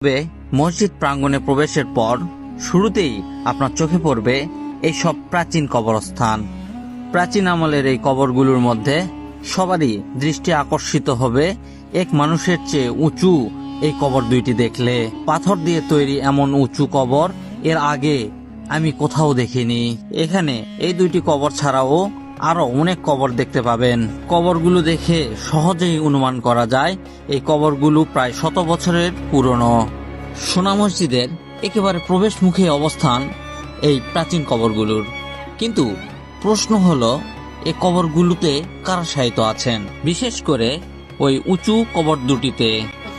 তবে মসজিদ প্রাঙ্গণে প্রবেশের পর শুরুতেই আপনার চোখে পড়বে এই সব প্রাচীন কবরস্থান। প্রাচীন আমলের এই কবরগুলোর মধ্যে সবারই দৃষ্টি আকর্ষিত হবে এক মানুষের চেয়ে উঁচু এই কবর দুইটি দেখলে। পাথর দিয়ে তৈরি এমন উঁচু কবর এর আগে আমি কোথাও দেখিনি। এখানে এই দুইটি কবর ছাড়াও আরো অনেক কবর দেখতে পাবেন। কবরগুলো দেখে সহজেই অনুমান করা যায় এই কবরগুলো প্রায় 100 বছরের পুরনো। সোনা মসজিদের একেবারে প্রবেশ মুখে অবস্থান এই প্রাচীন কবরগুলোর। কিন্তু প্রশ্ন হলো এই কবরগুলোতে কারা শায়িত আছেন, বিশেষ করে ওই উঁচু কবর দুটিতে।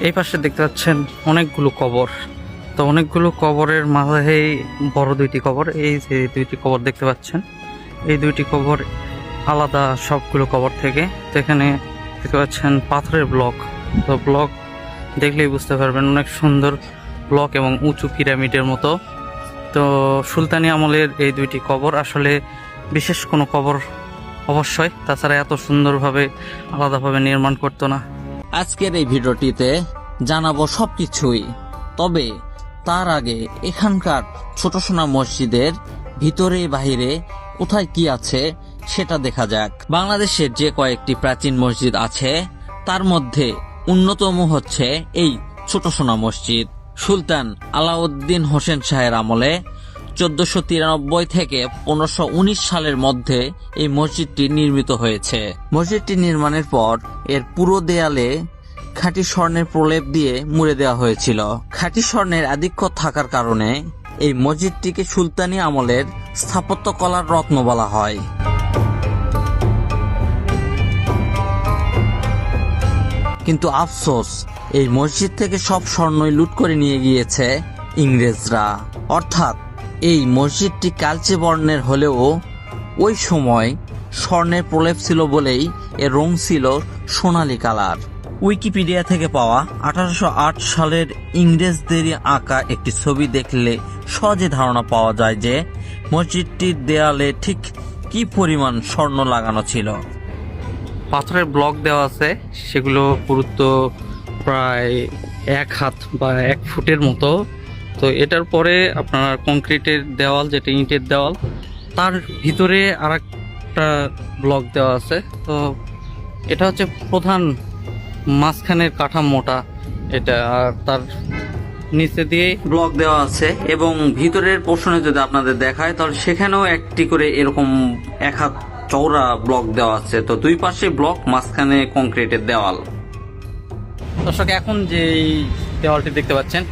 এই পাশে দেখতে পাচ্ছেন অনেকগুলো কবর। তো অনেকগুলো কবরের মাঝে বড় দুইটি কবর, এই যে দুইটি কবর দেখতে পাচ্ছেন, এই দুইটি কবর আলাদা সবগুলো কবর থেকে। তো এখানে দেখতে পাচ্ছেন পাথরের ব্লক। তো ব্লক দেখলেই বুঝতে পারবেন অনেক সুন্দর ব্লক এবং উঁচু পিরামিডের মতো। তো সুলতানি আমলের এই দুইটি কবর আসলে বিশেষ কোনো কবর অবশ্যই, তাছাড়া এত সুন্দরভাবে আলাদাভাবে নির্মাণ করতো না। আজকের এই ভিডিওটিতে জানাবো সবকিছুই। তবে তার আগে এখানকার ছোট সোনা মসজিদের ভিতরে বাহিরে কোথায় কি আছে সেটা দেখা যাক। বাংলাদেশের যে কয়েকটি প্রাচীন মসজিদ আছে তার মধ্যে অন্যতম হচ্ছে এই ছোট সোনা মসজিদ। সুলতান আলাউদ্দিন হোসেন শাহের আমলে 1493 থেকে 1519 সালের মধ্যে এই মসজিদটি নির্মিত হয়েছে। মসজিদটি নির্মাণের পর এর পুরো দেয়ালে খাঁটি স্বর্ণের প্রলেপ দিয়ে মুড়ে দেওয়া হয়েছিল। খাঁটি স্বর্ণের আধিক্য থাকার কারণে এই মসজিদটিকে সুলতানি আমলের স্থাপত্যকলার রত্ন বলা হয়। কিন্তু আফসোস, এই মসজিদ থেকে সব স্বর্ণই লুট করে নিয়ে গিয়েছে ইংরেজরা। অর্থাৎ এই মসজিদটি কালচে বর্ণের হলেও ওই সময় স্বর্ণের প্রলেপ ছিল বলেই এর রং ছিল সোনালী কালার। উইকিপিডিয়া থেকে পাওয়া 1808 সালের ইংরেজদেরই আঁকা একটি ছবি দেখলে সহজে ধারণা পাওয়া যায় যে মসজিদটির দেয়ালে ঠিক কি পরিমাণ স্বর্ণ লাগানো ছিল। পাথরের ব্লক দেওয়া আছে, সেগুলো পুরুত্ব প্রায় 1 হাত বা 1 ফুটের মতো। তো এটার পরে আপনার কংক্রিটের দেওয়াল, যেটা ইটের দেওয়াল, তার ভিতরে আরেকটা ব্লক দেওয়া আছে। তো এটা হচ্ছে প্রধান মাঝখানের কাঠামোটা এটা, আর তার নিচে দিয়ে ব্লক দেওয়া আছে এবং ভিতরের পোর্শনে যদি আপনাদের দেখায় তাহলে সেখানেও একটি করে এরকম 1 হাত চওড়া ব্লক দেওয়া আছে। তো দুই পাশে ব্লক, মাঝখানে কংক্রিটের দেওয়াল। দর্শক, এখন যে দেওয়ালটি দেখতে পাচ্ছেন